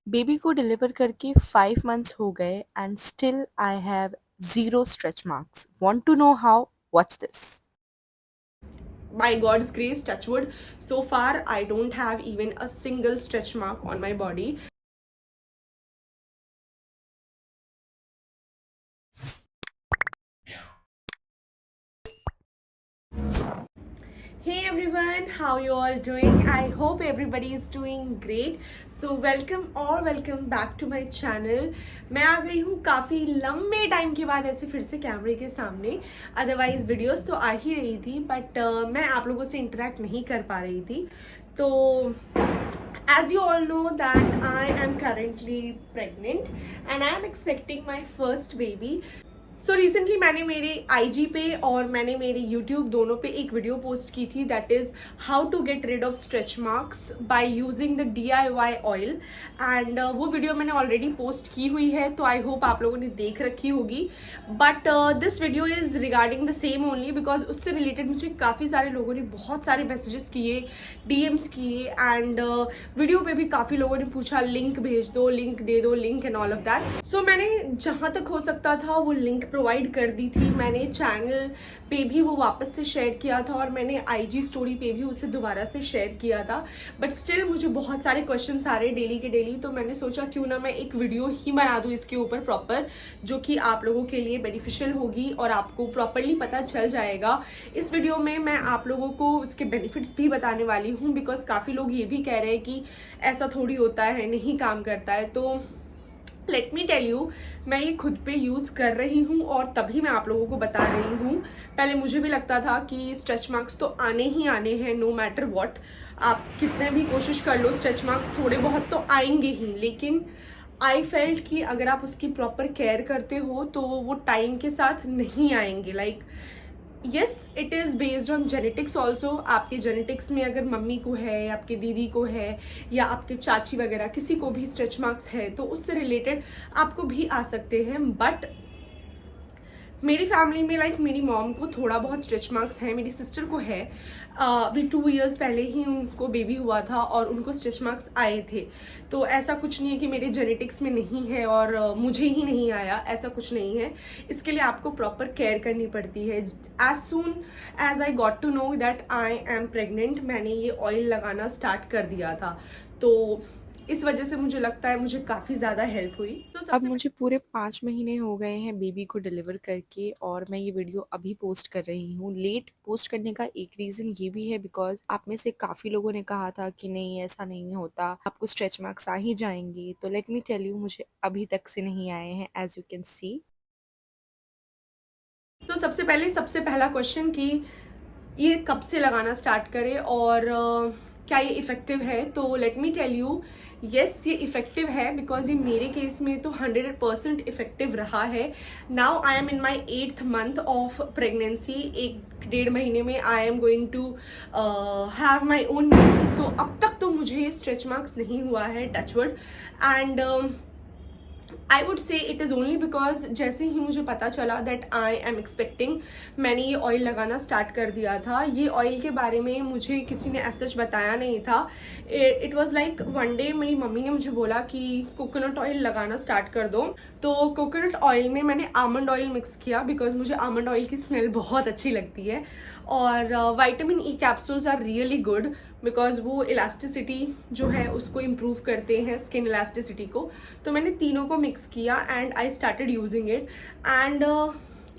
Baby को deliver करके 5 months हो गए and still I have zero stretch marks. Want to know how? Watch this. By God's grace, touchwood, so far I don't have even a single stretch mark on my body. Hey everyone, how you all doing? I hope everybody is doing great. So welcome back to my channel. मैं आ गई हूँ काफ़ी लंबे time के बाद ऐसे फिर से कैमरे के सामने. अदरवाइज वीडियोस तो आ ही रही थी बट मैं आप लोगों से इंटरेक्ट नहीं कर पा रही थी. तो as you all know that I am currently pregnant and I am expecting my first baby. So recently मैंने मेरे IG पे और मैंने मेरे YouTube दोनों पे एक वीडियो पोस्ट की थी that is how to get rid of stretch marks by using the DIY oil. And वो वीडियो मैंने ऑलरेडी पोस्ट की हुई है तो आई होप आप लोगों ने देख रखी होगी. But this video is regarding the same only because उससे रिलेटेड मुझे काफ़ी सारे लोगों ने बहुत सारे मैसेजेस किए, DMs किए एंड वीडियो पे भी काफ़ी लोगों ने पूछा लिंक भेज दो, लिंक दे दो, link and all of that. So मैंने जहाँ तक हो सकता था वो लिंक प्रोवाइड कर दी थी. मैंने चैनल पे भी वो वापस से शेयर किया था और मैंने IG स्टोरी पे भी उसे दोबारा से शेयर किया था. बट स्टिल मुझे बहुत सारे क्वेश्चंस आ रहे डेली के डेली, तो मैंने सोचा क्यों ना मैं एक वीडियो ही बना दूँ इसके ऊपर प्रॉपर, जो कि आप लोगों के लिए बेनिफिशियल होगी और आपको प्रॉपरली पता चल जाएगा. इस वीडियो में मैं आप लोगों को उसके बेनिफिट्स भी बताने वाली हूँ बिकॉज काफ़ी लोग ये भी कह रहे हैं कि ऐसा थोड़ी होता है, नहीं काम करता है. तो लेट मी टेल यू, मैं ये खुद पे यूज़ कर रही हूँ और तभी मैं आप लोगों को बता रही हूँ. पहले मुझे भी लगता था कि स्ट्रेच मार्क्स तो आने ही आने हैं नो मैटर वॉट. आप कितने भी कोशिश कर लो स्ट्रेच मार्क्स थोड़े बहुत तो आएंगे ही. लेकिन आई फेल्ट कि अगर आप उसकी प्रॉपर केयर करते हो तो वो टाइम के साथ नहीं आएंगे. Like yes, it is based on genetics also. आपके जेनेटिक्स में अगर मम्मी को है या आपकी दीदी को है या आपके चाची वगैरह किसी को भी स्ट्रेच मार्क्स है तो उससे रिलेटेड आपको भी आ सकते हैं. बट मेरी फैमिली में लाइक मेरी मॉम को थोड़ा बहुत स्ट्रेच मार्क्स है, मेरी सिस्टर को है. अभी 2 years पहले ही उनको बेबी हुआ था और उनको स्ट्रेच मार्क्स आए थे. तो ऐसा कुछ नहीं है कि मेरे जेनेटिक्स में नहीं है और मुझे ही नहीं आया, ऐसा कुछ नहीं है. इसके लिए आपको प्रॉपर केयर करनी पड़ती है. As soon as I got to know that I am pregnant, मैंने ये ऑयल लगाना स्टार्ट कर दिया था. तो इस वजह से मुझे लगता है मुझे काफ़ी ज़्यादा हेल्प हुई. तो अब सबसे मुझे पूरे 5 महीने हो गए हैं बेबी को डिलीवर करके और मैं ये वीडियो अभी पोस्ट कर रही हूँ. लेट पोस्ट करने का एक रीज़न ये भी है बिकॉज आप में से काफ़ी लोगों ने कहा था कि नहीं ऐसा नहीं होता, आपको स्ट्रेच मार्क्स आ ही जाएंगे. तो लेट मी टेल यू, मुझे अभी तक से नहीं आए हैं एज यू कैन सी. तो सबसे पहला क्वेश्चन कि ये कब से लगाना स्टार्ट करें और क्या ये इफ़ेक्टिव है. तो let me tell you, yes ये इफ़ेक्टिव है बिकॉज ये मेरे केस में तो 100% इफ़ेक्टिव रहा है. Now I am in my 8th month of pregnancy. 1-1.5 महीने में I am going to have my own baby. So अब तक तो मुझे स्ट्रेच मार्क्स नहीं हुआ है, touchwood. And I would say it is only because जैसे ही मुझे पता चला दैट आई एम एक्सपेक्टिंग, मैंने ये ऑयल लगाना स्टार्ट कर दिया था. ये ऑयल के बारे में मुझे किसी ने ऐसा बताया नहीं था. It was like one day मेरी मम्मी ने मुझे बोला कि कोकोनट ऑयल लगाना स्टार्ट कर दो. तो कोकोनट ऑयल में मैंने आमंड ऑयल मिक्स किया बिकॉज मुझे आमंड ऑयल की स्मेल बहुत अच्छी लगती है. और vitamin E capsules are really good because वो इलास्टिसिटी जो है उसको इम्प्रूव करते हैं, स्किन इलास्टिसिटी को. तो मैंने तीनों को मिक्स किया and I started using it. And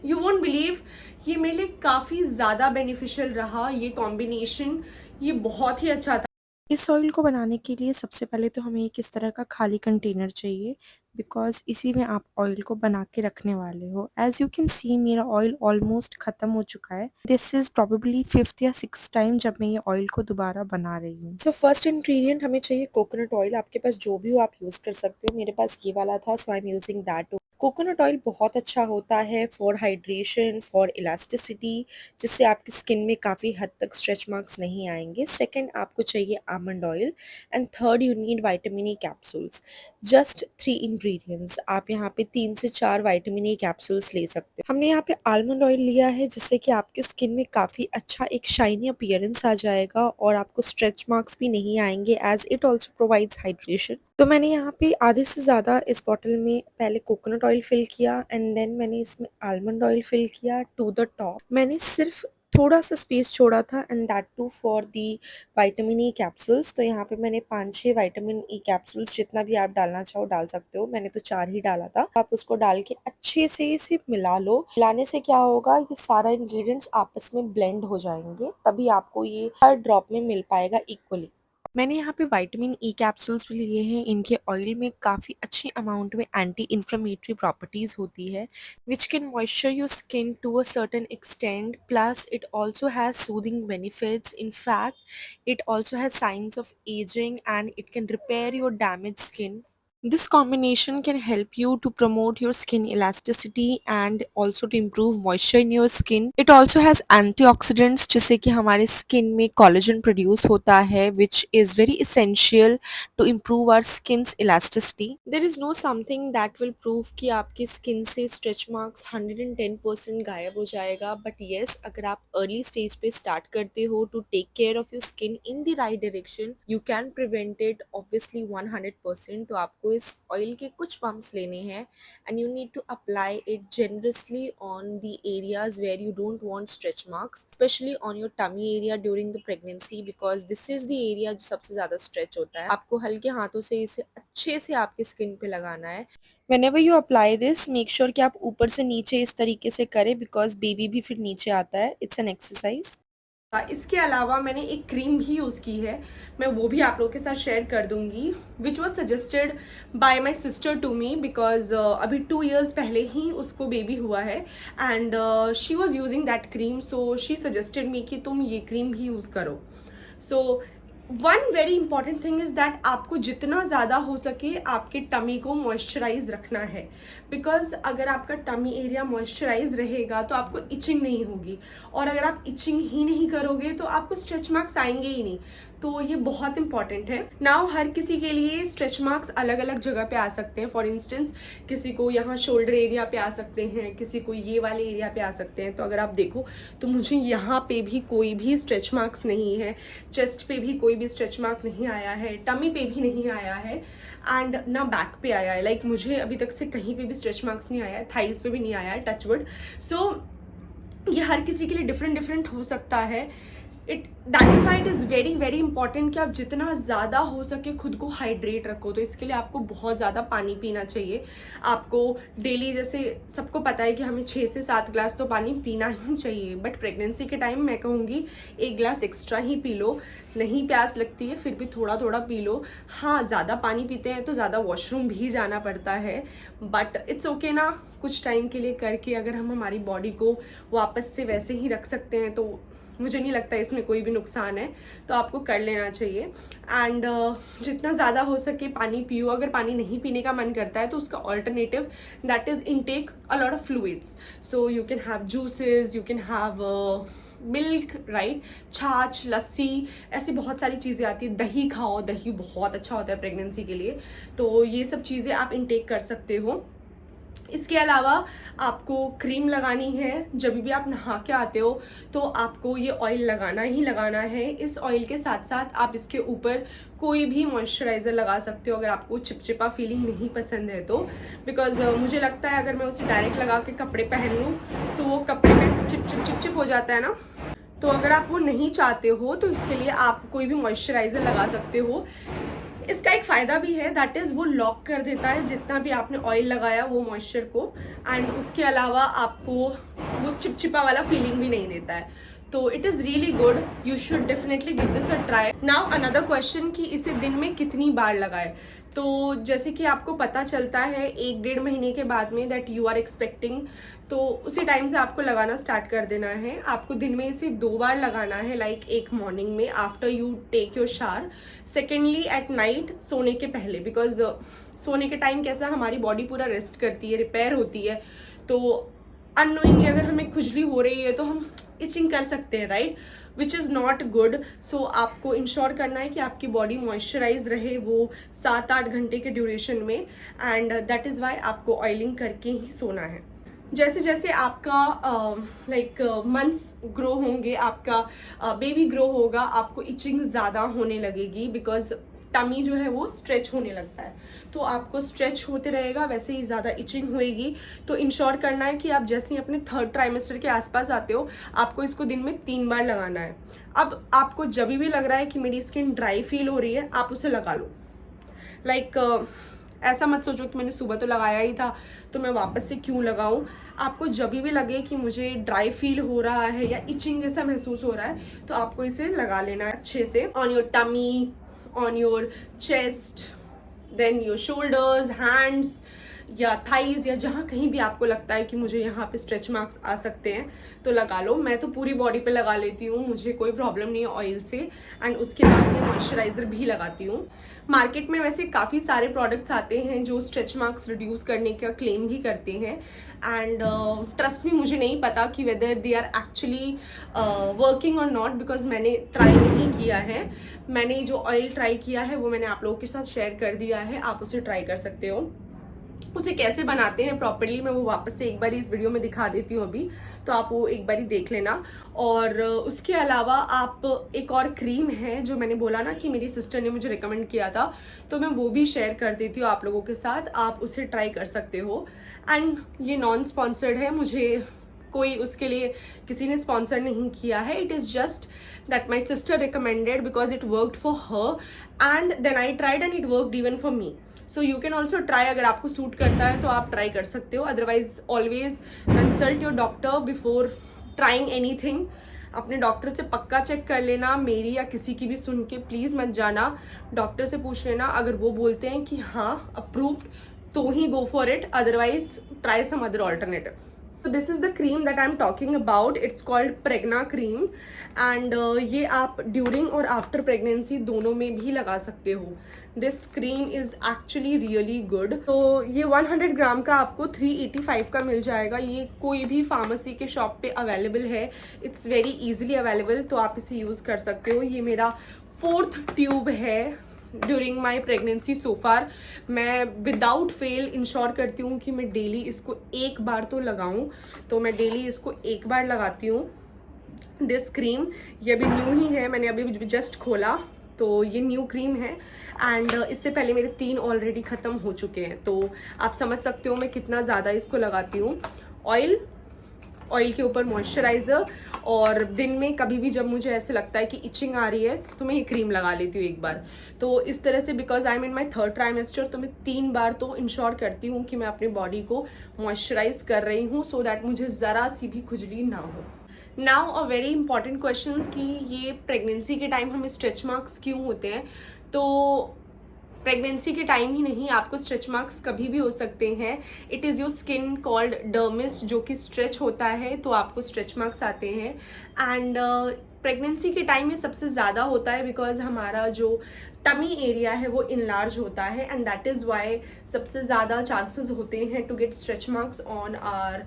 you won't believe, ये मेरे लिए काफ़ी ज़्यादा बेनिफिशियल रहा. ये कॉम्बिनेशन ये बहुत ही अच्छा था. इस ऑयल को बनाने के लिए सबसे पहले तो हमें एक इस तरह का खाली कंटेनर चाहिए बिकॉज इसी में आप ऑयल को बना के रखने वाले हो. एज यू कैन सी मेरा ऑयल ऑलमोस्ट ख़त्म हो चुका है. दिस इज़ प्रॉबेबली 5th या 6th टाइम जब मैं ये ऑयल को दोबारा बना रही हूँ. सो फर्स्ट इंग्रेडिएंट हमें चाहिए कोकोनट ऑयल. आपके पास जो भी हो आप यूज़ कर सकते हो. मेरे पास ये वाला था so I am using that. Coconut oil बहुत अच्छा होता है फॉर हाइड्रेशन, फॉर इलास्टिसिटी, जिससे आपकी स्किन में काफ़ी हद तक स्ट्रेच मार्क्स नहीं आएंगे. सेकंड आपको चाहिए almond oil and third you need vitamin E capsules. Just 3 in ingredients. आप यहाँ पे 3 से 4 विटामिन ए कैप्सूल्स ले सकते हो। हमने यहाँ पे आलमंड ऑयल लिया है जिससे कि आपके स्किन में काफ़ी अच्छा एक शाइनी अपीयरेंस आ जाएगा और आपको स्ट्रेच मार्क्स भी नहीं आएंगे as it also provides hydration. तो मैंने यहाँ पे आधे से ज़्यादा इस बॉटल में पहले कोकोनट ऑयल फिल किया एंड देन मैंने इसमें आलमंड ऑयल फिल किया टू द टॉप। मैंने सिर्फ थोड़ा सा स्पेस छोड़ा था and that too for the vitamin E capsules. तो यहाँ पे मैंने 5-6 विटामिन ई कैप्सूल्स, जितना भी आप डालना चाहो डाल सकते हो, मैंने तो 4 ही डाला था। आप उसको डाल के अच्छे से इसे मिला लो। मिलाने से क्या होगा, ये सारा इंग्रेडिएंट्स आपस में ब्लेंड हो जाएंगे, तभी आपको ये हर ड्रॉप में मिल पाएगा इक्वली। मैंने यहाँ पे विटामिन ई कैप्सूल्स भी लिए हैं। इनके ऑयल में काफ़ी अच्छी अमाउंट में एंटी इन्फ्लेमेटरी प्रॉपर्टीज़ होती है which can moisture your skin to a certain extent, plus it also has soothing benefits. In fact, it also has signs of aging and it can repair your damaged skin. This combination can help you to promote your skin elasticity and also to improve moisture in your skin. It also has antioxidants जिससे कि हमारे skin में collagen produce होता है which is very essential to improve our skin's elasticity. There is no something that will prove कि आपकी skin से stretch marks 110% गायब हो जाएगा, but yes, अगर आप early stage पे start करते हो to take care of your skin in the right direction, you can prevent it obviously 100%. तो आपको इस ऑयल के कुछ पम्प्स लेने हैं and you need to apply it generously on the areas where you don't want stretch marks, specially on your tummy area during the pregnancy, because this is the area जो सबसे ज़्यादा stretch होता है। आपको हल्के हाथों से इसे अच्छे से आपकी स्किन पे लगाना है। Whenever you apply this, make sure कि आप ऊपर से नीचे इस तरीके से करें बिकॉज बेबी भी फिर नीचे आता है। It's an exercise. इसके अलावा मैंने एक क्रीम भी यूज़ की है, मैं वो भी आप लोगों के साथ शेयर कर दूंगी, which was suggested by my sister to me because अभी 2 years पहले ही उसको बेबी हुआ है and she was using that cream, so she suggested me कि तुम ये क्रीम भी यूज़ करो। So one very important thing is that आपको जितना ज़्यादा हो सके आपके टमी को मॉइस्चराइज रखना है, बिकॉज अगर आपका टमी एरिया मॉइस्चराइज रहेगा तो आपको इचिंग नहीं होगी, और अगर आप इचिंग ही नहीं करोगे तो आपको स्ट्रेच मार्क्स आएंगे ही नहीं। तो ये बहुत इंपॉर्टेंट है। नाउ हर किसी के लिए स्ट्रेच मार्क्स अलग अलग जगह पे आ सकते हैं। फॉर इंस्टेंस किसी को यहाँ शोल्डर एरिया पे आ सकते हैं, किसी को ये वाले एरिया पे आ सकते हैं। तो अगर आप देखो तो मुझे यहाँ पे भी कोई भी स्ट्रेच मार्क्स नहीं है, चेस्ट पे भी कोई भी स्ट्रेच मार्क नहीं आया है, टमी पे भी नहीं आया है एंड ना बैक पे आया है। लाइक मुझे अभी तक से कहीं पे भी स्ट्रेच मार्क्स नहीं आया है, थाइज पे भी नहीं आया है, टचवुड। सो ये हर किसी के लिए डिफरेंट डिफरेंट हो सकता है। That is why it is very very important कि आप जितना ज़्यादा हो सके खुद को हाइड्रेट रखो। तो इसके लिए आपको बहुत ज़्यादा पानी पीना चाहिए। आपको डेली, जैसे सबको पता है कि हमें 6 से 7 ग्लास तो पानी पीना ही चाहिए, बट प्रेगनेंसी के टाइम मैं कहूँगी 1 ग्लास एक्स्ट्रा ही पी लो। नहीं प्यास लगती है फिर भी थोड़ा थोड़ा पी लो। हाँ, ज़्यादा पानी पीते हैं तो ज़्यादा वॉशरूम भी जाना पड़ता है, बट इट्स ओके ना, कुछ टाइम के लिए करके अगर हम हमारी बॉडी को वापस से वैसे ही रख सकते हैं तो मुझे नहीं लगता इसमें कोई भी नुकसान है। तो आपको कर लेना चाहिए एंड जितना ज़्यादा हो सके पानी पियो। अगर पानी नहीं पीने का मन करता है तो उसका alternative that is intake a lot of fluids. So you can have juices, you can have milk, right, छाछ, लस्सी, ऐसी बहुत सारी चीज़ें आती है। दही खाओ, दही बहुत अच्छा होता है प्रेगनेंसी के लिए। तो ये सब चीज़ें आप इनटेक कर सकते हो। इसके अलावा आपको क्रीम लगानी है। जब भी आप नहा के आते हो तो आपको ये ऑयल लगाना ही लगाना है। इस ऑयल के साथ साथ आप इसके ऊपर कोई भी मॉइस्चराइज़र लगा सकते हो अगर आपको चिपचिपा फीलिंग नहीं पसंद है तो, बिकॉज मुझे लगता है अगर मैं उसे डायरेक्ट लगा के कपड़े पहन लूँ तो वो कपड़े में ऐसे चिप चिप चिप चिप हो जाता है ना। तो अगर आप वो नहीं चाहते हो तो इसके लिए आप कोई भी मॉइस्चराइज़र लगा सकते हो। इसका एक फ़ायदा भी है, दैट इज़ वो लॉक कर देता है जितना भी आपने ऑयल लगाया वो मॉइस्चर को, एंड उसके अलावा आपको वो चिपचिपा वाला फीलिंग भी नहीं देता है। तो it is really good, you should definitely give this a try. Now another question कि इसे दिन में कितनी बार लगाए। तो जैसे कि आपको पता चलता है 1-1.5 महीने के बाद में दैट यू आर एक्सपेक्टिंग, तो उसी टाइम से आपको लगाना स्टार्ट कर देना है। आपको दिन में इसे 2 बार लगाना है, लाइक एक मॉर्निंग में after you take your shower, secondly at night सोने के पहले, बिकॉज सोने के टाइम कैसा हमारी बॉडी पूरा रेस्ट करती है, रिपेयर होती है। तो अननोइंगली अगर हमें खुजली हो रही है तो हम इचिंग कर सकते हैं, right, which is not good. So आपको इंश्योर करना है कि आपकी बॉडी मॉइस्चराइज रहे वो 7-8 घंटे के ड्यूरेशन में, एंड दैट इज़ वाई आपको ऑयलिंग करके ही सोना है. जैसे जैसे आपका मंथ्स ग्रो होंगे, आपका बेबी ग्रो होगा, आपको इचिंग ज़्यादा होने लगेगी, बिकॉज टमी जो है वो स्ट्रेच होने लगता है. तो आपको स्ट्रेच होते रहेगा, वैसे ही ज़्यादा इचिंग होएगी. तो इंश्योर करना है कि आप जैसे ही अपने 3rd ट्राइमेस्टर के आसपास आते हो, आपको इसको दिन में 3 बार लगाना है. अब आपको जब भी लग रहा है कि मेरी स्किन ड्राई फील हो रही है, आप उसे लगा लो. ऐसा मत सोचो कि मैंने सुबह तो लगाया ही था तो मैं वापस से क्यों लगाऊं. आपको जब भी लगे कि मुझे ड्राई फील हो रहा है या इचिंग जैसा महसूस हो रहा है, तो आपको इसे लगा लेना है अच्छे से on your tummy, on your chest, then your shoulders, hands या थाइज, या जहाँ कहीं भी आपको लगता है कि मुझे यहाँ पे स्ट्रेच मार्क्स आ सकते हैं तो लगा लो. मैं तो पूरी बॉडी पे लगा लेती हूँ, मुझे कोई प्रॉब्लम नहीं है ऑयल से. एंड उसके बाद मैं मॉइस्चराइजर भी लगाती हूँ. मार्केट में वैसे काफ़ी सारे प्रोडक्ट्स आते हैं जो स्ट्रेच मार्क्स रिड्यूस करने का क्लेम भी करते हैं. एंड ट्रस्ट मी, मुझे नहीं पता कि whether they are actually working और नॉट, बिकॉज मैंने ट्राई नहीं किया है. मैंने जो ऑयल ट्राई किया है वो मैंने आप लोगों के साथ शेयर कर दिया है, आप उसे ट्राई कर सकते हो. उसे कैसे बनाते हैं प्रॉपरली मैं वो वापस से एक बार इस वीडियो में दिखा देती हूँ अभी, तो आप वो एक बार देख लेना. और उसके अलावा आप एक और क्रीम है जो मैंने बोला ना कि मेरी सिस्टर ने मुझे रिकमेंड किया था, तो मैं वो भी शेयर कर देती हूँ आप लोगों के साथ, आप उसे ट्राई कर सकते हो. एंड ये नॉन स्पॉन्सर्ड है, मुझे कोई उसके लिए किसी ने स्पॉन्सर नहीं किया है. It is just that my sister recommended because it worked for her and then I tried and it worked even for me. So you can also try. अगर आपको सूट करता है तो आप ट्राई कर सकते हो. Otherwise always consult your doctor before trying anything. अपने डॉक्टर से पक्का चेक कर लेना, मेरी या किसी की भी सुन के प्लीज़ मत जाना. डॉक्टर से पूछ लेना, अगर वो बोलते हैं कि हाँ अप्रूव्ड तो ही go for it, otherwise try some other alternative. So this is the cream that I'm talking about. It's called Pregna cream and ये आप during और after pregnancy दोनों में भी लगा सकते हो. This cream is actually really good. तो ये 100 ग्राम का आपको 385 का मिल जाएगा. ये कोई भी फार्मेसी के शॉप पे अवेलेबल है. It's very easily available, तो आप इसे यूज़ कर सकते हो. ये मेरा 4th ट्यूब है ड्यूरिंग माई प्रेगनेंसी सो फार. मैं विदाउट फेल इंश्योर करती हूँ कि मैं डेली इसको एक बार तो लगाऊं, तो मैं डेली इसको एक बार लगाती हूँ. दिस क्रीम ये अभी न्यू ही है, मैंने अभी जस्ट खोला, तो ये न्यू क्रीम है. एंड इससे पहले मेरे 3 ऑलरेडी ख़त्म हो चुके हैं, तो आप समझ सकते हो मैं कितना ज़्यादा इसको लगाती हूँ. ऑयल के ऊपर मॉइस्चराइज़र, और दिन में कभी भी जब मुझे ऐसे लगता है कि इचिंग आ रही है तो मैं ये क्रीम लगा लेती हूँ एक बार. तो इस तरह से because I am in my 3rd trimester, तो मैं 3 बार तो इंश्योर करती हूँ कि मैं अपनी बॉडी को मॉइस्चराइज कर रही हूँ, सो दैट मुझे ज़रा सी भी खुजली ना हो. Now a very important question कि ये प्रेगनेंसी के टाइम हमें स्ट्रेच मार्क्स क्यों होते हैं. तो प्रेगनेंसी के टाइम ही नहीं, आपको स्ट्रेच मार्क्स कभी भी हो सकते हैं. It is your skin called dermis जो कि स्ट्रेच होता है, तो आपको स्ट्रेच मार्क्स आते हैं. एंड प्रेगनेंसी के टाइम में सबसे ज़्यादा होता है बिकॉज हमारा जो टमी एरिया है वो इनलार्ज होता है, एंड दैट इज़ वाई सबसे ज़्यादा चांसेस होते हैं to get stretch marks on our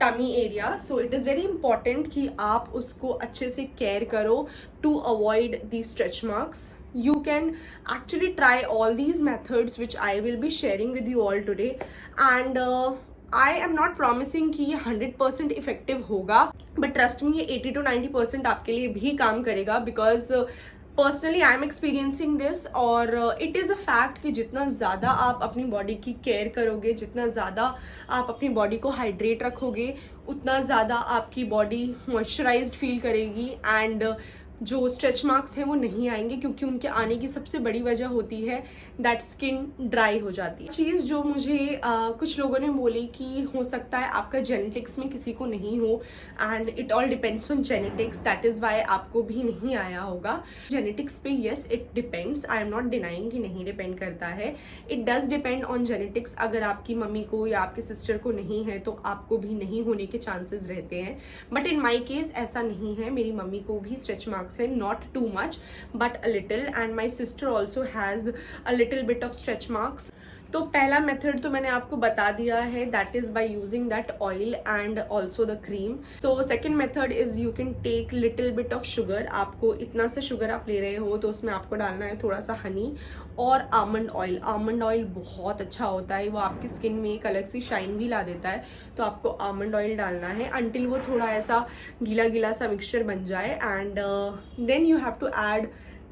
tummy area. So it is very important कि आप उसको अच्छे से केयर करो to avoid the stretch marks. You can actually try all these methods which I will be sharing with you all today, and I am not promising कि ये 100% effective होगा, but trust me ये 80 to 90% आपके लिए भी काम करेगा, because personally I am experiencing this. और इट इज़ अ फैक्ट कि जितना ज़्यादा आप अपनी बॉडी की केयर करोगे, जितना ज़्यादा आप अपनी बॉडी को हाइड्रेट रखोगे, उतना ज़्यादा आपकी बॉडी मॉइस्चराइज्ड फील करेगी, एंड जो स्ट्रेच मार्क्स हैं वो नहीं आएंगे, क्योंकि उनके आने की सबसे बड़ी वजह होती है दैट स्किन ड्राई हो जाती है. चीज़ जो मुझे कुछ लोगों ने बोली कि हो सकता है आपका जेनेटिक्स में किसी को नहीं हो, and it all depends on genetics, that is why आपको भी नहीं आया होगा. जेनेटिक्स पे yes it depends, I am not denying कि नहीं डिपेंड करता है. It does depend on genetics. अगर आपकी मम्मी को या आपके सिस्टर को नहीं है तो आपको भी नहीं होने के चांसेस रहते हैं, बट इन माई केस ऐसा नहीं है. मेरी मम्मी को भी स्ट्रेच मार्क्स है, not too much but a little, and my sister also has a little bit of stretch marks. तो पहला मेथड तो मैंने आपको बता दिया है, that is by using that oil and also the cream. So second method is you can take little bit of sugar. आपको इतना सा शुगर आप ले रहे हो तो उसमें आपको डालना है थोड़ा सा हनी और आमंड ऑयल. आमंड ऑयल बहुत अच्छा होता है, वो आपकी स्किन में एक अलग सी शाइन भी ला देता है. तो आपको आमंड ऑयल डालना है अंटिल वो थोड़ा ऐसा गीला गीला सा मिक्सचर बन जाए. And then you have to add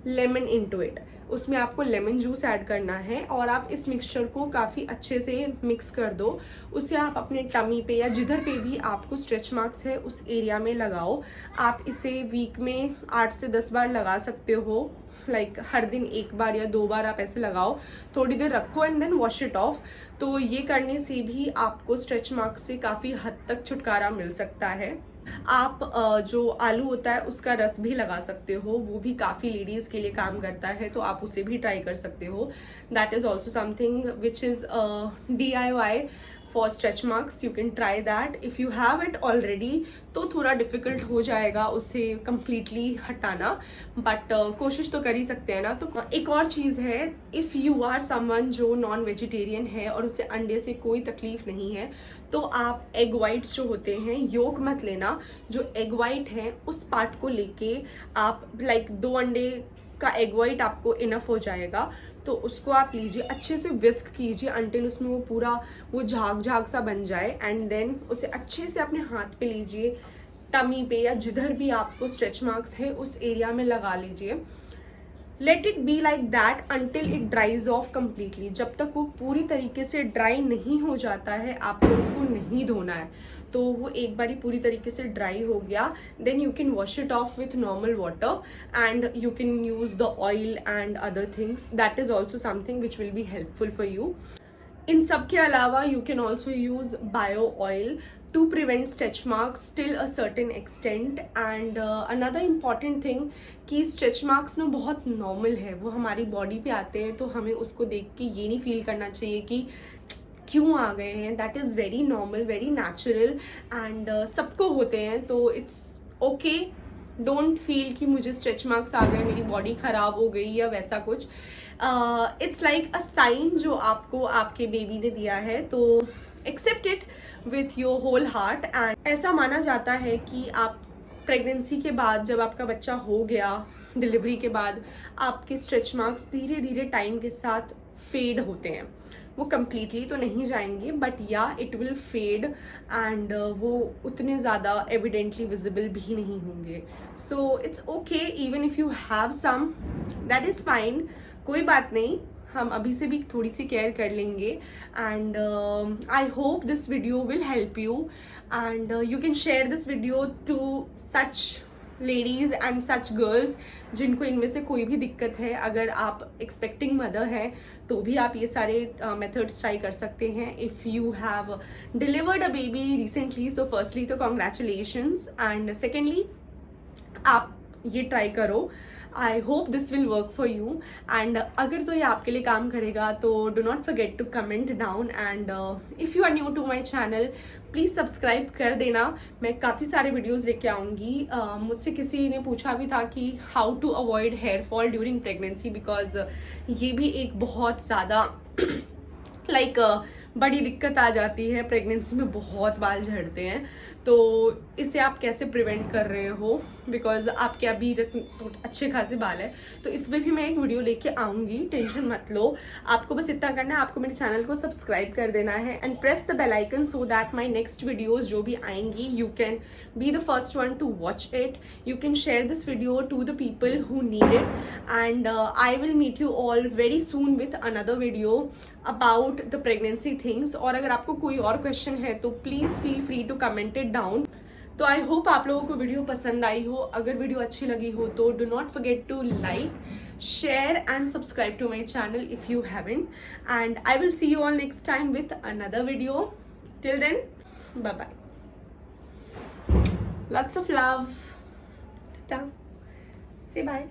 lemon into it. उसमें आपको लेमन जूस ऐड करना है और आप इस मिक्सचर को काफ़ी अच्छे से मिक्स कर दो. उसे आप अपने टमी पे या जिधर पे भी आपको स्ट्रेच मार्क्स है उस एरिया में लगाओ. आप इसे वीक में 8 से 10 बार लगा सकते हो. लाइक हर दिन 1 बार या 2 बार आप ऐसे लगाओ, थोड़ी देर रखो and then wash it off. तो ये करने से भी आपको स्ट्रेच मार्क्स से काफ़ी हद तक छुटकारा मिल सकता है. आप जो आलू होता है उसका रस भी लगा सकते हो, वो भी काफ़ी लेडीज़ के लिए काम करता है, तो आप उसे भी ट्राई कर सकते हो. That is also something which is DIY for stretch marks. You can try that. If you have it already तो थोड़ा डिफिकल्ट हो जाएगा उसे कम्प्लीटली हटाना, बट कोशिश तो कर ही सकते हैं ना. तो एक और चीज़ है, इफ़ यू आर समवन जो नॉन वेजिटेरियन है और उसे अंडे से कोई तकलीफ नहीं है, तो आप एग वाइट्स जो होते हैं, योग मत लेना. जो एग वाइट है उस पार्ट को लेके आप लाइक 2 अंडे का एग वाइट आपको इनफ हो जाएगा. तो उसको आप लीजिए, अच्छे से विस्क कीजिए अंटिल उसमें वो पूरा वो झाग झाग सा बन जाए. एंड देन उसे अच्छे से अपने हाथ पे लीजिए, टमी पे या जिधर भी आपको स्ट्रेच मार्क्स है उस एरिया में लगा लीजिए. Let it be like that until it ड्राइज of completely. जब तक वो पूरी तरीके से ड्राई नहीं हो जाता है आपको उसको नहीं धोना है. तो वो एक बारी पूरी तरीके से ड्राई हो गया, then you can wash it off with normal water and you can use the oil and other things. That is also something which will be helpful for you. इन सब के अलावा you can also use bio oil to prevent stretch marks till a certain extent. And another important thing कि stretch marks ना बहुत normal है, वो हमारी बॉडी पे आते हैं, तो हमें उसको देख के ये नहीं फील करना चाहिए कि क्यों आ गए हैं. That is very normal, very natural and सबको होते हैं. तो इट्स ओके. डोंट फील कि मुझे स्ट्रेच मार्क्स आ गए, मेरी बॉडी ख़राब हो गई या वैसा कुछ. इट्स लाइक अ साइन जो आपको आपके बेबी ने दिया है, तो accept it with your whole heart. And ऐसा माना जाता है कि आप प्रेगनेंसी के बाद, जब आपका बच्चा हो गया, डिलीवरी के बाद आपके स्ट्रेच मार्क्स धीरे धीरे टाइम के साथ फेड होते हैं. वो कम्प्लीटली तो नहीं जाएंगे, बट या इट विल फेड एंड वो उतने ज़्यादा एविडेंटली विजिबल भी नहीं होंगे. So it's okay, even if you have some, that is fine. कोई बात नहीं, हम अभी से भी थोड़ी सी केयर कर लेंगे. And I hope this video will help you and you can share this video to such ladies and such girls जिनको इनमें से कोई भी दिक्कत है. अगर आप एक्सपेक्टिंग मदर हैं तो भी आप ये सारे मेथड्स ट्राई कर सकते हैं. If you have delivered a baby recently, so firstly तो कॉन्ग्रेचुलेशंस एंड सेकेंडली आप ये ट्राई करो. I hope this will work for you. And अगर तो ये आपके लिए काम करेगा तो do not forget to comment down. And if you are new to my channel please subscribe कर देना. मैं काफ़ी सारे वीडियोज़ लेके आऊँगी. मुझसे किसी ने पूछा भी था कि how to avoid hair fall during pregnancy, because ये भी एक बहुत ज़्यादा लाइक बड़ी दिक्कत आ जाती है. प्रेगनेंसी में बहुत बाल झड़ते हैं, तो इसे आप कैसे प्रिवेंट कर रहे हो, बिकॉज आपके अभी तक तो अच्छे खासे बाल है. तो इसमें भी मैं एक वीडियो लेके आऊँगी, टेंशन मत लो. आपको बस इतना करना है, आपको मेरे चैनल को सब्सक्राइब कर देना है and press the bell icon so that my next videos जो भी आएंगी you can be the first one to watch it. You can share this video to the people who need it. And I will meet you all very soon with another video about the pregnancy things. और अगर आपको कोई और question है तो please feel free to comment it down. तो I hope आप लोगों को वीडियो पसंद आई हो. अगर वीडियो अच्छी लगी हो तो do not forget to like, share and subscribe to my channel if you haven't. And I will see you all next time with another video. Till then, bye bye. Lots of love. Ta-ta. Say bye.